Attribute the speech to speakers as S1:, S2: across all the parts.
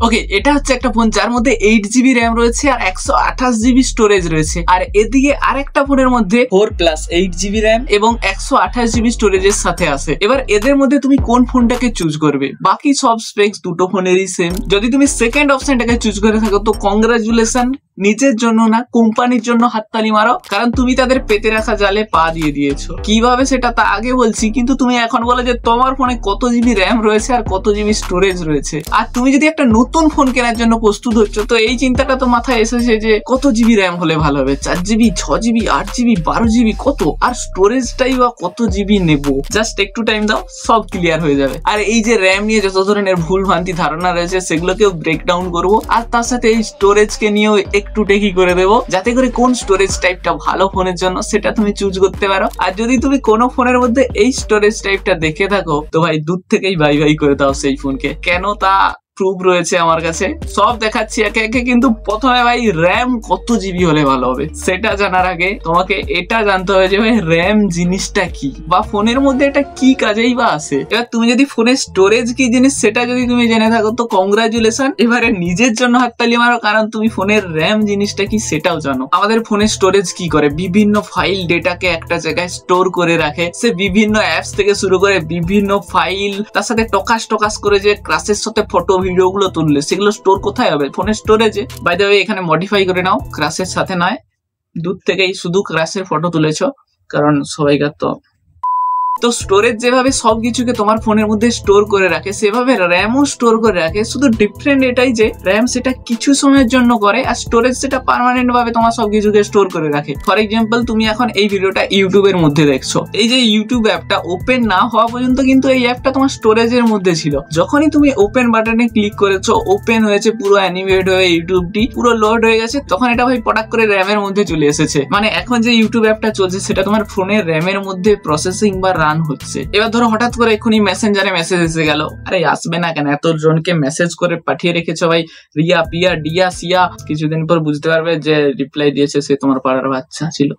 S1: ওকে, এটা হচ্ছে একটা ফোন যার মধ্যে 8GB র্যাম রয়েছে আর 128GB স্টোরেজ রয়েছে। আর এদিকে আরেকটা ফোনের মধ্যে 4+8GB র্যাম এবং 128GB স্টোরেজের সাথে আছে। এবার এদের মধ্যে তুমি কোন ফোনটাকে চুজ করবে? বাকি সব স্পেক্স দুটো ফোনেরই সেম। যদি তুমি সেকেন্ড অপশনটাকে চুজ করে থাকো তো কংগ্রাচুলেশন, নিজের জন্য না কোম্পানির জন্য হাততালি মারো, কারণ তুমি তাদের পেতে রাখা জালে পা দিয়ে দিয়েছো। কিভাবে সেটা তা আগে বলছি, কিন্তু তুমি এখন বলো যে তোমার ফোনে কত জিবি র্যাম রয়েছে আর কত জিবি স্টোরেজ রয়েছে। আর তুমি যদি একটা নতুন ফোন কেনার জন্য প্রস্তুত হচ্ছ তো এই চিন্তাটা তো মাথায় এসেছে যে কত জিবি র্যাম হলে ভালো হবে, 4GB, 6GB, 8GB, 12GB, কত, আর স্টোরেজটাই বা কত জিবি নেবো। জাস্ট একটু টাইম দাও, সব ক্লিয়ার হয়ে যাবে। আর এই যে র্যাম নিয়ে যত ধরনের ভুল ভ্রান্তি ধারণা রয়েছে সেগুলোকেও ব্রেকডাউন করবো, আর তার সাথে এই স্টোরেজকে নিয়েও একটু টেকি করে দেবো, যাতে করে কোন স্টোরেজ টাইপটা ভালো ফোনের জন্য সেটা তুমি চুজ করতে পারো। আর যদি তুমি কোনো ফোনের মধ্যে এই স্টোরেজ টাইপটা দেখে থাকো তো ভাই দূর থেকেই বাই বাই করে দাও সেই ফোনকে। কেন তা প্রুফ রয়েছে আমার কাছে, সব দেখাচ্ছি একে একে। কিন্তু প্রথমে ভাই র্যাম কত জিবি হলে ভালো হবে সেটা জানার আগে তোমাকে এটা জানতে হবে যে ভাই র্যাম জিনিসটা কি, বা ফোনের মধ্যে এটা কি কাজেই বা আসে। এবার তুমি যদি ফোনের স্টোরেজ কি জিনিস সেটা যদি তুমি জেনে থাকো তো কংগ্রাচুলেশন, এবারে নিজের জন্য হাততালি মারো, কারণ তুমি ফোনের র্যাম জিনিসটা কি সেটাও জানো। আমাদের ফোনের স্টোরেজ কি করে, বিভিন্ন ফাইল ডেটাকে একটা জায়গায় স্টোর করে রাখে। সে বিভিন্ন অ্যাপস থেকে শুরু করে বিভিন্ন ফাইল, তার সাথে টকাস করে যে ক্লাসের সাথে ফটো ভিডিও গুলো তুললে সেগুলো স্টোর কোথায় হবে? ফোনের স্টোরেজে। বাই দ্য ওয়ে এখানে মডিফাই করে নাও, ক্লাসের সাথে নয়, দূর থেকেই শুধু ক্লাসের ফটো তুলেছো, কারণ সবাইকার তো স্টোরেজ যেভাবে সবকিছুকে তোমার ফোনের মধ্যে স্টোর করে রাখে সেভাবে র্যামও স্টোর করে রাখে। শুধু ডিফারেন্ট এটাই যে র্যাম সেটা কিছু সময়ের জন্য করে আর স্টোরেজ সেটা পার্মানেন্ট ভাবে তোমার সবকিছুকে স্টোর করে রাখে। ফর এক্সাম্পল তুমি এখন এই ভিডিওটা ইউটিউবের মধ্যে দেখছো, এই যে ইউটিউব অ্যাপটা ওপেন না হওয়া পর্যন্ত কিন্তু এই অ্যাপটা তোমার স্টোরেজের মধ্যে ছিল। যখনই তুমি ওপেন বাটনে ক্লিক করেছো, ওপেন হয়েছে, পুরো অ্যানিমেট হয়ে ইউটিউবটি পুরো লোড হয়ে গেছে, তখন এটা ভাই পটাক করে র্যামের মধ্যে চলে এসেছে। মানে এখন যে ইউটিউব অ্যাপটা চলছে সেটা তোমার ফোনের র্যামের মধ্যে প্রসেসিং বা রান হচ্ছে। এবার ধরো হঠাৎ করে এক্ষুনি মেসেঞ্জারে মেসেজ এসে গেল, আরে আসবে না কেন, এত জনকে মেসেজ করে পাঠিয়ে রেখেছো ভাই, রিয়া, পিয়া, ডিয়া, সিয়া, কিছুদিন পর বুঝতে পারবে যে রিপ্লাই দিয়েছে সে তোমার পাড়ার বাচ্চা ছিল,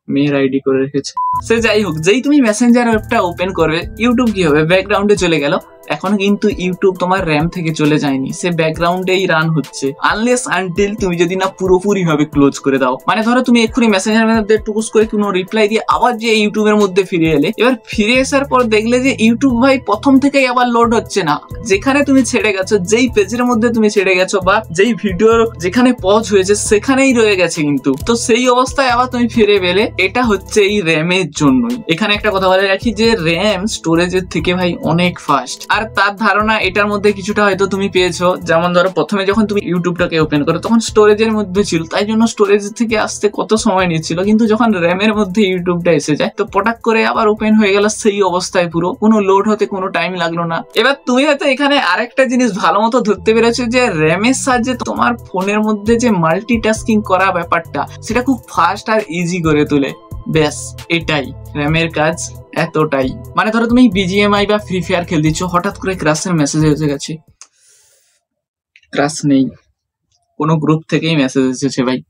S1: মেয়ের আইডি করে রেখেছে। সে যাই হোক, যেই তুমি মেসেঞ্জার অ্যাপটা ওপেন করবে ইউটিউব কি হবে, ব্যাকগ্রাউন্ডে চলে গেল। এখন কিন্তু ইউটিউব তোমার র্যাম থেকে চলে যায়নি, সে ব্যাকগ্রাউন্ডেই রান হচ্ছে, আনলেস আনটিল তুমি যদি না পুরোপুরি ভাবে ক্লোজ করে দাও। মানে ধরো তুমি এক্ষুনি মেসেঞ্জার মধ্যে টুকুস করে কোনো রিপ্লাই দিয়ে আবার যে ইউটিউবের মধ্যে ফিরে এলে, এবার ফিরে আসার পর দেখলে যে ইউটিউব ভাই প্রথম থেকেই আবার লোড হচ্ছে না, যেখানে তুমি ছেড়ে গেছো, যেই পেজের মধ্যে তুমি ছেড়ে গেছো বা যেই ভিডিওর যেখানে পজ হয়েছে সেখানেই রয়ে গেছে কিন্তু। তো সেই অবস্থায় আবার তুমি ফিরে পেলে, এটা হচ্ছে এই র্যামের জন্যই। এখানে একটা কথা বলে রাখি যে র্যাম স্টোরেজের থেকে ভাই অনেক ফাস্ট। আর তার ধারণা এটার মধ্যে কিছুটা হয়তো তুমি পেয়েছো, যেমন ধরো প্রথমে যখন তুমি ইউটিউবটাকে ওপেন করো তখন স্টোরেজের মধ্যে ছিল, তাই জন্য স্টোরেজ থেকে আসতে কত সময় নিচ্ছিল, কিন্তু যখন র্যামের মধ্যে ইউটিউবটা এসে যায় তো পটাক করে আবার ওপেন হয়ে গেল সেই অবস্থায়, পুরো কোনো লোড হতে কোনো টাইম লাগলো না। এবার তুমি হয়তো এখানে আরেকটা জিনিস ভালো মতো ধরতে পেরেছো যে র্যামের সাহায্যে তোমার ফোনের মধ্যে যে মাল্টিটাস্কিং করা ব্যাপারটা সেটা খুব ফাস্ট আর ইজি করে তোলে। ব্যাস এটাই র্যামের কাজ, এতটাই। মানে ধরো তুমি বিজিএমআই বা ফ্রি ফায়ার খেল দিচ্ছ, হঠাৎ করে ক্রাশের মেসেজ এসে গেছে, ক্রাশ নেই, কোনো গ্রুপ থেকেই মেসেজ এসেছে ভাই।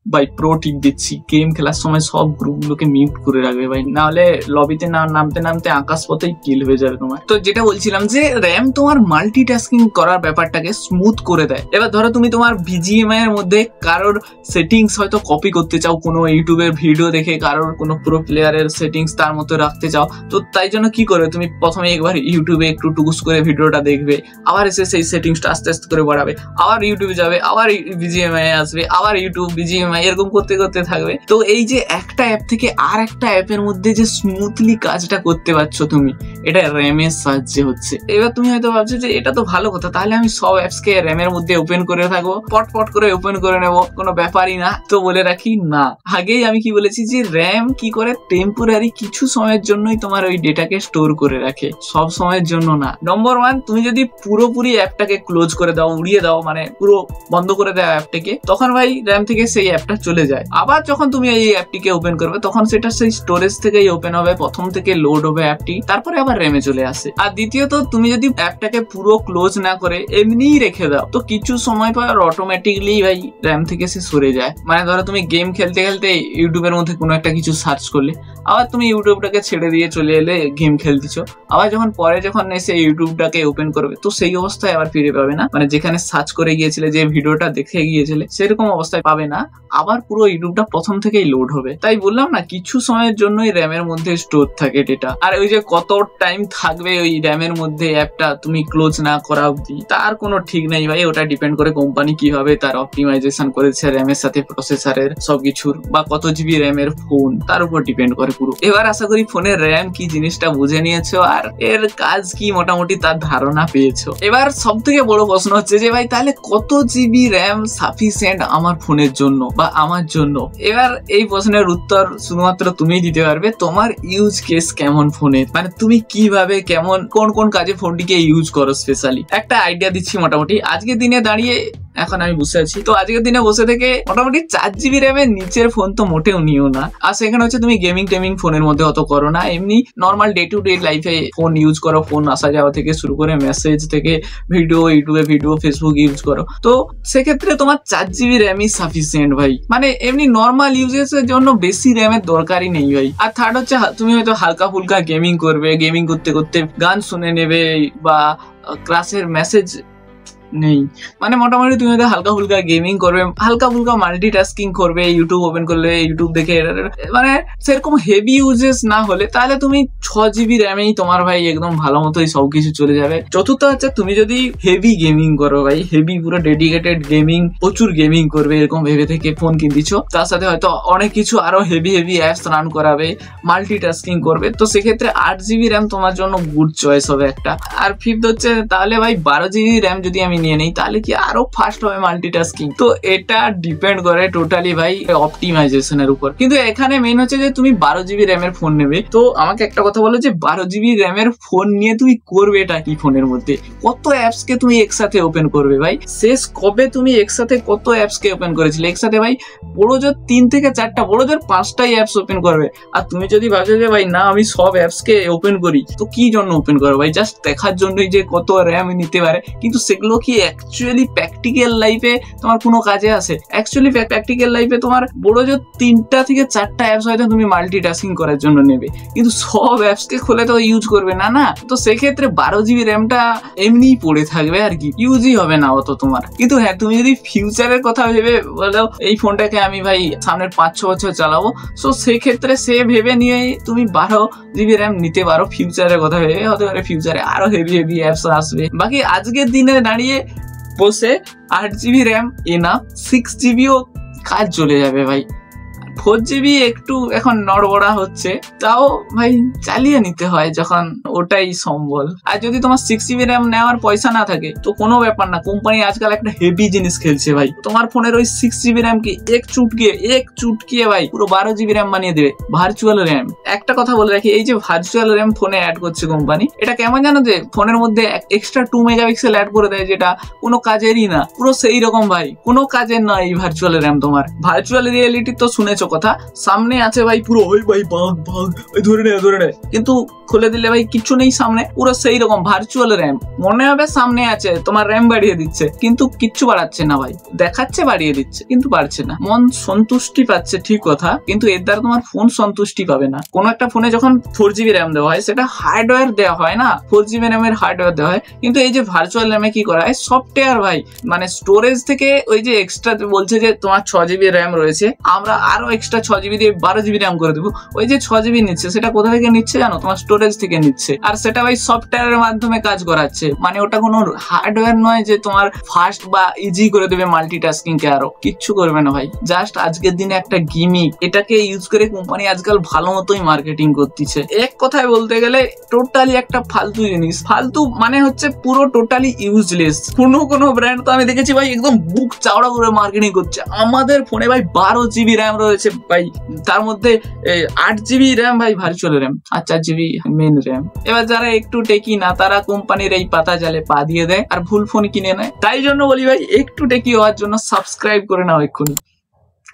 S1: ভাই প্রো টিপ দিচ্ছি, গেম খেলার সময় সব গ্রুপগুলোকে মিউট করে রাখবে ভাই, নাহলে লবিতে নামতে নামতে আকাশ পথেই কিল হয়ে যাবে তোমার। তো যেটা বলছিলাম যে র্যাম তোমার মাল্টিটাস্কিং করার ব্যাপারটাকে স্মুথ করে দেয়। এবার ধরো তুমি তোমার বিজিএমআই এর মধ্যে কারোর সেটিংস হয়তো কপি করতে চাও, কোনো ইউটিউবের ভিডিও দেখে কারোর কোনো প্রো প্লেয়ারের সেটিংস তার মতো রাখতে চাও, তো তাই জন্য কি করবে, তুমি প্রথমে একবার ইউটিউবে একটু টুকুস করে ভিডিওটা দেখবে, আবার এসে সেই সেটিংসটা আস্তে আস্তে করে বাড়াবে, আবার ইউটিউবে যাবে, আবার বিজিএমআই আসবে, আবার ইউটিউব বিজিএমআই, এরকম করতে করতে থাকবে। তো এই যে একটা অ্যাপ থেকে আর একটা অ্যাপের মধ্যে যে স্মুথলি কাজটা করতে পারছো তুমি, এটা র্যামের সাহায্যে হচ্ছে। এবার তুমি হয়তো ভাবছো যে এটা তো ভালো কথা, তাহলে আমি সব অ্যাপসকে র্যামের মধ্যে ওপেন করে থাকবো, পট করে ওপেন করে নেবো, কোনো ব্যাপারই না। তো বলে রাখি না, আগেই আমি কি বলেছি যে র্যাম কি করে টেম্পোরারি কিছু সময়ের জন্যই তোমার ওই ডেটাকে স্টোর করে রাখে, সব সময়ের জন্য না। নম্বর 1, তুমি যদি পুরোপুরি অ্যাপটাকে ক্লোজ করে দাও, উড়িয়ে দাও, মানে পুরো বন্ধ করে দাও অ্যাপটাকে, তখন ভাই র্যাম থেকে সেই অ্যাপটা চলে যায়। আবার যখন তুমি এই অ্যাপটিকে ওপেন করবে তখন সেটা সেই স্টোরেজ থেকেই ওপেন হবে, প্রথম থেকে লোড হবে অ্যাপটি, তারপরে আবার র্যামে চলে আসে। আর দ্বিতীয়ত তুমি যদি অ্যাপটাকে পুরো ক্লোজ না করে এমনিই রেখে দাও তো কিছু সময় পর অটোমেটিকলি ভাই র্যাম থেকে সে সরে যায়। মানে ধরো তুমি গেম খেলতে খেলতে ইউটিউবের মধ্যে কোনো একটা কিছু সার্চ করলে, আবার তুমি ইউটিউবটাকে ছেড়ে দিয়ে চলে এলে গেম খেলতেছো, আবার যখন এসে ইউটিউবটাকে ওপেন করবে তো সেই অবস্থায় আবার ফিরে পাবে না, মানে যেখানে সার্চ করে গিয়েছিলে, যে ভিডিওটা দেখে গিয়েছিলে সেরকম অবস্থায় পাবে না, আবার পুরো ইউটিউবটা প্রথম থেকেই লোড হবে। তাই বললাম না, কিছু সময়ের জন্যই র্যামের মধ্যে স্টোর থাকে ডেটা। আর ওই যে কত টাইম থাকবে ওই র্যামের মধ্যে অ্যাপটা তুমি ক্লোজ না করা অবধি তার কোনো ঠিক নেই ভাই। ওটা ডিপেন্ড করে কোম্পানি কিভাবে তার অপটিমাইজেশন করেছে র্যামের সাথে প্রসেসরের সবকিছুর, বা কত জিবি র্যামের ফোন, তার উপর ডিপেন্ড করে পুরো। এবার আশা করি ফোনের র্যাম কি জিনিসটা বুঝে নিয়েছো আর এর কাজ কি মোটামুটি তার ধারণা পেয়েছো। এবার সব থেকে বড় প্রশ্ন হচ্ছে যে ভাই তাহলে কত জিবি র্যাম সাফিসিয়েন্ট আমার ফোনের জন্য বা আমার জন্য? এবার এই প্রশ্নের উত্তর শুধুমাত্র তুমিই দিতে পারবে। তোমার ইউজ কেস কেমন ফোনের, মানে তুমি কিভাবে কোন কোন কাজে ফোনটিকে ইউজ করো স্পেশালি। একটা আইডিয়া দিচ্ছি মোটামুটি আজকের দিনে দাঁড়িয়ে, এখন আমি বসে আছি তো আজকের দিনে বসে থেকে মোটামুটি 4 জিবি র্যামের নিচের ফোন তো মোটেও নিও না। আর সেখানে হচ্ছে তুমি গেমিং ফোনের মধ্যে অত করো না, এমনি নর্মাল ডে টু ডে লাইফে ফোন ইউজ করো, ফোন আসা যাওয়া থেকে শুরু করে মেসেজ থেকে ভিডিও, ইউটিউবে ভিডিও, ফেসবুক ইউজ করো, তো সেক্ষেত্রে তোমার 4 জিবি র্যামই সাফিসিয়েন্ট ভাই। মানে এমনি নর্মাল ইউজেসের জন্য বেশি র্যামের দরকারই নেই ভাই। আর থার্ড হচ্ছে তুমি হয়তো হালকা ফুলকা গেমিং করবে, গেমিং করতে করতে গান শুনে নেবে বা ক্লাসের মেসেজ নেই, মানে মোটামুটি তুমি হয়তো হালকা ফুলকা গেমিং করবে, হালকা ফুলকা মাল্টিটাস্কিং করবে, ইউটিউব ওপেন করলে ইউটিউব দেখে, মানে সেরকম হেভি ইউজেস না হলে তাহলে তুমি 6 জিবি র্যামেই তোমার ভাই একদম ভালো মতোই সবকিছু চলে যাবে। চতুর্থ হচ্ছে তুমি যদি হেভি গেমিং করো ভাই, হেভি পুরো ডেডিকেটেড গেমিং, প্রচুর গেমিং করবে এরকম ভেবে থেকে ফোন কিনতেছো, তার সাথে হয়তো অনেক কিছু আরো হেভি অ্যাপস রান করাবে, মাল্টিটাস্কিং করবে, তো সেক্ষেত্রে 8 জিবি র্যাম তোমার জন্য গুড চয়েস হবে একটা। আর ফিফথ হচ্ছে তাহলে ভাই 12 জিবি র্যাম যদি আমি নিয়ে নেই তাহলে কি আরো ফাস্ট হবে মাল্টিটাস্কিং। তো এটা ডিপেন্ড করে টোটালি ভাই অপটিমাইজেশনের উপর। কিন্তু এখানে মেইন হচ্ছে যে তুমি 12 জিবি র্যামের ফোন নেবে, তো আমাকে একটা কথা বলো যে 12 জিবি র্যামের ফোন নিয়ে তুমি করবে এটা কি? ফোনের মধ্যে কত অ্যাপস কে তুমি একসাথে ওপেন করবে ভাই? শেষ কবে তুমি একসাথে কত অ্যাপস কে ওপেন করেছিলে একসাথে ভাই? বড় জোর 3 থেকে 4টা, বড় জোর 5টাই অ্যাপস ওপেন করবে। আর তুমি যদি ভাবছো যে ভাই না আমি সব অ্যাপস কে ওপেন করি, তো কি জন্য ওপেন করো ভাই? জাস্ট দেখার জন্যই যে কত র্যাম নিতে পারে, কিন্তু সেগুলো কি অ্যাকচুয়ালি প্র্যাকটিক্যাল লাইফে তোমার কোনো কাজে আসে? অ্যাকচুয়ালি প্র্যাকটিক্যাল লাইফে তোমার বড় জোর 3টা থেকে 4টা অ্যাপস হয়তো তুমি মাল্টিটাস্কিং করার জন্য নেবে, কিন্তু সব অ্যাপস কে খুলে তো ইউজ করবে না না। তো সেক্ষেত্রে 12 জিবি র্যামটা এমনিই পড়ে থাকবে আর কি, ইউজই হবে না অত তোমার। কিন্তু হ্যাঁ, তুমি যদি ফিউচারের কথা ভেবে বলো এই ফোনটাকে আমি ভাই সামনের 5-6 বছর চালাবো, সো সেক্ষেত্রে সে ভেবে নিয়ে তুমি 12 জিবি র্যাম নিতে পারো। ফিউচারের কথা ভেবে হতে পারে ফিউচারে আরো হেভি অ্যাপস আসবে। বাকি আজকের দিনে দাঁড়িয়ে বসে 8 জিবি র্যাম এনাফ, 6 জিবিও কাজ চলে যাবে ভাই। 4 জিবি একটু এখন নড়বড়া হচ্ছে, তাও ভাই চালিয়ে নিতে হয় যখন ওটাই সম্বল। আর যদি তোমার 6 জিবি র্যাম নেওয়ার পয়সা না থাকে তো কোনো ব্যাপার না, কোম্পানি আজকাল একটা হেভি জিনিস খেলছে ভাই, তোমার ফোনের ওই 6 জিবি র্যাম কি এক চুটকিয়ে ভাই পুরো 12 জিবি র্যাম বানিয়ে দেবে, ভার্চুয়াল র্যাম। একটা কথা বলে রাখি, এই যে ভার্চুয়াল র্যাম ফোনে অ্যাড করছে কোম্পানি, এটা কেমন জানো? যে ফোনের মধ্যে এক্সট্রা 2 মেগাপিক্সেল অ্যাড করে দেয়, যেটা কোনো কাজেরই না, পুরো সেই রকম ভাই, কোনো কাজের নয় এই ভার্চুয়াল র্যাম তোমার। ভার্চুয়াল রিয়েলিটি তো শুনেছো কথা, সামনে আছে ভাই পুরো ওই ভাই ভাগ ওই ধরে নে, কিন্তু খুলে দিলে ভাই কিছু নেই সামনে, পুরো সেই রকম ভার্চুয়াল র্যাম। মনে হবে সামনে আছে, তোমার র্যাম বাড়িয়ে দিচ্ছে কিন্তু কিচ্ছু বাড়াচ্ছে না ভাই, দেখাচ্ছে বাড়িয়ে দিচ্ছে কিন্তু বাড়ছে না। মন সন্তুষ্টি পাচ্ছে ঠিক কথা, কিন্তু এর দ্বারা তোমার ফোন সন্তুষ্টি পাবে না। কোনো একটা ফোনে যখন 4 জিবি র্যাম দেওয়া হয় সেটা হার্ডওয়্যার দেওয়া হয় না, 4 জিবি র্যামের হার্ডওয়্যার দেওয়া হয়। কিন্তু এই যে ভার্চুয়াল র্যামে কি করা হয়, সফটওয়্যার ভাই, মানে স্টোরেজ থেকে ওই যে এক্সট্রা বলছে যে তোমার 6 জিবি র্যাম রয়েছে, আমরা আরো এক্সট্রা 6 জিবি দিয়ে 12 জিবি র্যাম করে দেবো। ওই যে 6 জিবি নিচ্ছে সেটা কোথা থেকে নিচ্ছে জানো? তোমার স্টোরেজ থেকে নিচ্ছে, আর সেটা ভাই সফটওয়্যারের মাধ্যমে কাজ করাচ্ছে। মানে ওটা কোনো হার্ডওয়্যার নয় যে তোমার ফাস্ট বা ইজি করে দেবে মাল্টিটাস্কিং কে, আরো কিচ্ছু করবে না ভাই। জাস্ট আজকের দিনে একটা গিমিক, এটাকে ইউজ করে কোম্পানি আজকাল ভালো মতোই মার্কেটিং করতেছে। এক কথায় বলতে গেলে টোটালি একটা ফালতু জিনিস। ফালতু মানে হচ্ছে পুরো টোটালি ইউজলেস। কোনো ব্র্যান্ড তো আমি দেখেছি ভাই একদম বুক চাওড়া করে মার্কেটিং করছে, আমাদের ফোনে ভাই 12 জিবি র্যাম রয়েছে ভাই, তার মধ্যে 8 জিবি র্যাম ভাই ভার্চুয়াল র্যাম, আর 4 জিবি মেন র্যাম। এবার যারা একটু টেকি না, তারা কোম্পানির এই পাতা জালে পা দিয়ে দেয় আর ভুল ফোন কিনে নেয়। তাই জন্য বলি ভাই, একটু টেকি হওয়ার জন্য সাবস্ক্রাইব করে নাও এক্ষুনি।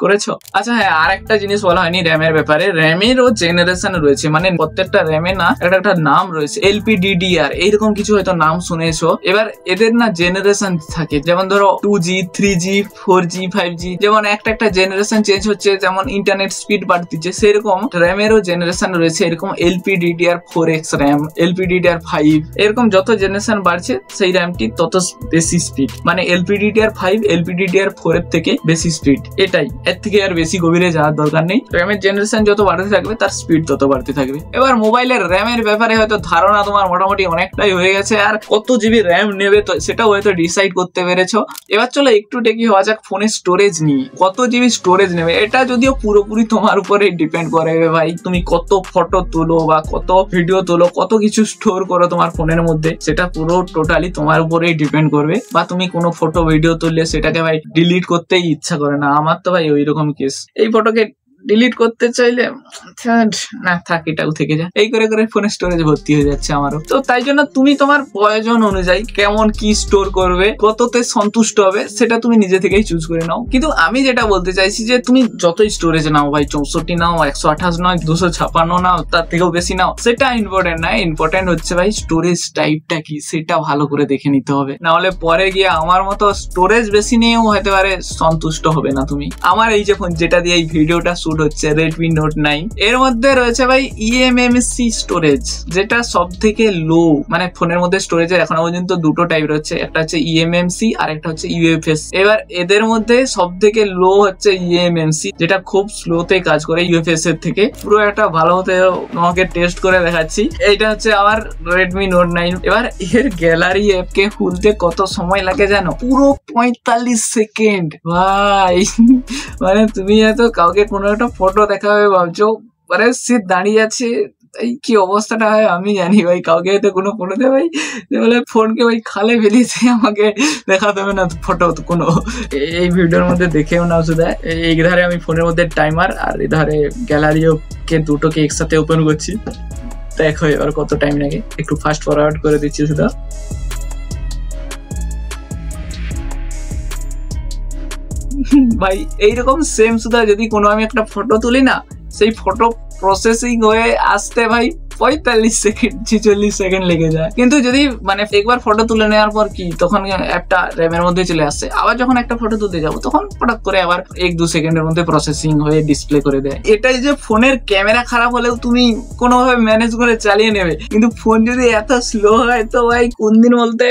S1: করেছো? আচ্ছা হ্যাঁ, আর একটা জিনিস বলা হয়নি র্যামের ব্যাপারে। র্যামেরও জেনারেশন রয়েছে, মানে প্রত্যেকটা র্যামে না একটা নাম রয়েছে, LPDDR এইরকম কিছু হয়তো নাম শুনেছো। এবার এদের না জেনারেশন থাকে, যেমন ধরো 2G 3G 4G 5G, যেমন একটা জেনারেশন চেঞ্জ হচ্ছে, যেমন ইন্টারনেট স্পিড বাড়তিছে, সেরকম র্যামেরও জেনারেশন রয়েছে। এরকম LPDDR4X র্যাম, LPDDR5, এরকম যত জেনারেশন বাড়ছে সেই র্যামটি তত বেশি স্পিড, মানে LPDDR5 LPDDR4 এর থেকে বেশি স্পিড। এটাই, এর থেকে আর বেশি গভীরে যাওয়ার দরকার নেই। র্যামের জেনারেশন যত বাড়তে থাকবে তার স্পিড তত বাড়তে থাকবে। এবার মোবাইলের র্যামের ব্যাপারে হয়তো ধারণা তোমার মোটামুটি অনেকটাই হয়ে গেছে, আর কত জিবি র্যাম নেবে তো সেটাও হয়তো ডিসাইড করতে পেরেছো। এবার চলো একটু দেখি হওয়া যাক ফোনের স্টোরেজ নিয়ে, কত জিবি স্টোরেজ নেবে। এটা যদিও পুরোপুরি তোমার উপরে ডিপেন্ড করে ভাই, তুমি কত ফটো তোলো বা কত ভিডিও তোলো, কত কিছু স্টোর করো তোমার ফোনের মধ্যে, সেটা পুরো টোটালি তোমার উপরেই ডিপেন্ড করবে। বা তুমি কোনো ফটো ভিডিও তুললে সেটাকে ভাই ডিলিট করতেই ইচ্ছা করে না, আমার তো ভাই ওইরকম কেস। এই ফটোকে ডিলিট করতে চাইলে না থাক, এটাও থেকে যায়, এই করে করে ফোনের স্টোরেজ ভর্তি হয়ে যাচ্ছে আমারও। তো তাই জন্য তুমি তোমার প্রয়োজন অনুযায়ী কেমন কি স্টোর করবে, কততে সন্তুষ্ট হবে, সেটা তুমি নিজে থেকেই চুজ করে নাও। কিন্তু আমি যেটা বলতে চাইছি যে তুমি যতই স্টোরেজ নাও ভাই, 64 নাও, 128 নাও, 256 নাও, তার থেকেও বেশি নাও, সেটা ইম্পর্টেন্ট নয়। ইম্পর্টেন্ট হচ্ছে ভাই স্টোরেজ টাইপটা কি, সেটা ভালো করে দেখে নিতে হবে। না হলে পরে গিয়ে আমার মতো স্টোরেজ বেশি নিয়েও হতে পারে সন্তুষ্ট হবে না তুমি। আমার এই যে ফোন যেটা দিয়ে এই ভিডিওটা হচ্ছে Redmi Note 9, এর মধ্যে রয়েছে ভাই eMMC স্টোরেজ, যেটা সব থেকে লো। মানে ফোনের মধ্যে স্টোরেজের এখনো পর্যন্ত দুটো টাইপ রয়েছে, একটা হচ্ছে eMMC আর একটা হচ্ছে UFS। এবার এদের মধ্যে সব থেকে লো হচ্ছে eMMC, যেটা খুব স্লোতে কাজ করে UFS এর থেকে। পুরো একটা ভালো হতে তোমাকে টেস্ট করে দেখাচ্ছি। এইটা হচ্ছে আমার Redmi Note 9। এবার এর গ্যালারি অ্যাপকে খুলতে কত সময় লাগে জানো? পুরো 45 সেকেন্ড ভাই। মানে তুমি এত কাউকে কোনো একটা ফটো দেখাবে ভাবছো, মানে সে দাঁড়িয়ে আছে, এই কি অবস্থাটা হয় আমি জানি ভাই। কাউকে হয়তো কোনো ফটোতে ভাই বলে ফোনকে ভাই খালে ফেলিয়েছে, আমাকে দেখাতে হবে না ফটো কোনো। এই ভিডিওর মধ্যে দেখেও না শুধু, এই ধারে আমি ফোনের মধ্যে টাইমার আর এই ধারে গ্যালারিওকে দুটোকে একসাথে ওপেন করছি। দেখো এবার কত টাইম লাগে, একটু ফাস্ট ফরওয়ার্ড করে দিচ্ছি শুধু। ভাই এইরকম সেম সুদা যদি কোনো আমি একটা ফটো তুলি না, সেই ফটো প্রসেসিং হয়ে আসতে ভাই 45 সেকেন্ড 46 সেকেন্ড লেগে যায়। কিন্তু যদি মানে একবার ফটো তুলে নেওয়ার পর কি তখন অ্যাপটা র্যামের মধ্যে চলে আসছে, আবার যখন একটা ফটো তুলতে যাবো তখন হঠাৎ করে আবার 1-2 সেকেন্ডের মধ্যে প্রসেসিং হয়ে ডিসপ্লে করে দেয়। এটাই যে ফোনের ক্যামেরা খারাপ হলেও তুমি কোনোভাবে ম্যানেজ করে চালিয়ে নেবে, কিন্তু ফোন যদি এত স্লো হয় তো ভাই কোন দিন বলতে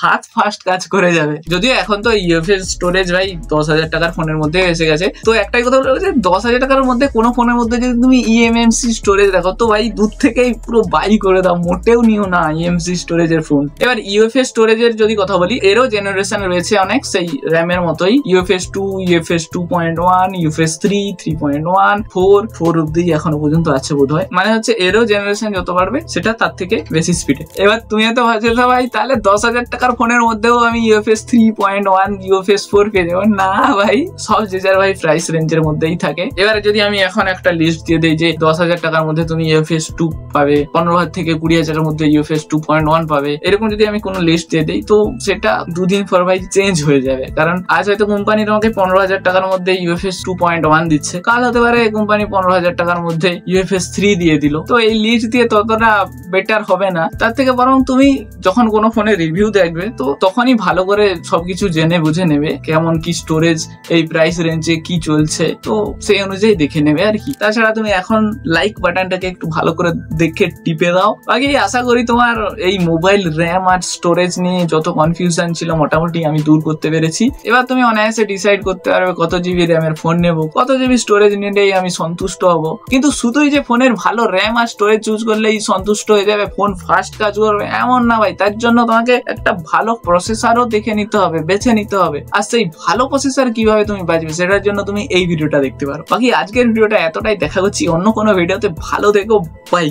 S1: হাত ফাস্ট কাজ করে যাবে। যদিও এখন তো ইউএফএস স্টোরেজ ভাই 10,000 টাকার ফোনের মধ্যে এসে গেছে। তো একটাই কথা বলবো যে 10,000 টাকার মধ্যে কোনো ফোনের মধ্যে যদি তুমি eMMC স্টোরেজ দেখো তো ভাই দূর থেকেই পুরো বাই করে দাও, মোটেও নিও না eMMC স্টোরেজের ফোন। এবার ইউএফএস স্টোরেজের যদি কথা বলি, এরও জেনারেশন রয়েছে অনেক, সেই র্যামের মতোই UFS 2, UFS 2.1, UFS 3, 3.1, 4 অব্দি এখনো পর্যন্ত আছে বোধহয়। মানে হচ্ছে এরও জেনারেশন যত বাড়বে সেটা তার থেকে বেশি স্পিডে। এবার তুমি এত ভাবছো ভাই তাহলে 10,000 টাকার ফোনের মধ্যেও আমি UFS 3.1, UFS 4 পেয়ে যাবো। না ভাই, সব যে যার ভাই প্রাইস রেঞ্জের মধ্যেই থাকে। এবারে যদি আমি এখন একটা লিস্ট দিয়ে দিই যে 10,000 টাকার মধ্যে তুমি UFS 2 পাবে, 15,000 থেকে 20,000 এর মধ্যে UFS 2.1 পাবে, এরকম যদি আমি কোনো লিস্ট দিয়ে দিই তো সেটা দুদিন পর ভাই চেঞ্জ হয়ে যাবে। কারণ আজ হয়তো কোম্পানি তোমাকে 15,000 টাকার মধ্যে UFS 2.1 দিচ্ছে, কাল হতে পারে কোম্পানি 15,000 টাকার মধ্যে UFS 3 দিয়ে দিল। তো এই লিস্ট দিয়ে ততটা বেটার হবে না, তার থেকে বরং তুমি যখন কোনো ফোনের রিভিউ দেখবে তো তখনই ভালো করে সবকিছু জেনে বুঝে নেবে কেমন কি স্টোরেজ, এই প্রাইস রেঞ্জে কি চলছে, তো সেই অনুযায়ী দেখে নেবে আর কি। তাছাড়া তুমি এখন লাইক বাটনটাকে একটু ভালো করে দেখে টিপে দাও। বাকি আশা করি তোমার এই মোবাইল র্যাম আর স্টোরেজ নিয়ে যত কনফিউশন ছিল মোটামুটি আমি দূর করতে পেরেছি। এবার তুমি অনায়াসে ডিসাইড করতে পারবে কত জিবি র্যামের ফোন নেবো, কত জিবি স্টোরেজ নিলেই আমি সন্তুষ্ট হব। কিন্তু শুধুই যে ফোনের ভালো র্যাম আর স্টোরেজ চুজ করলেই সন্তুষ্ট হয়ে যাবে, ফোন ফাস্ট কাজ করবে এমন না ভাই। তার জন্য তোমাকে একটা ভালো প্রসেসরও দেখে নিতে হবে, বেছে নিতে হবে। আর সেই ভালো প্রসেসর কিভাবে তুমি বাঁচবে সেটার জন্য তুমি এই ভিডিওটা দেখতে পারো। বাকি আজকের ভিডিওটা এতটাই, দেখা করছি অন্য কোনো ভিডিওতে। ভালো থেকো, বাই।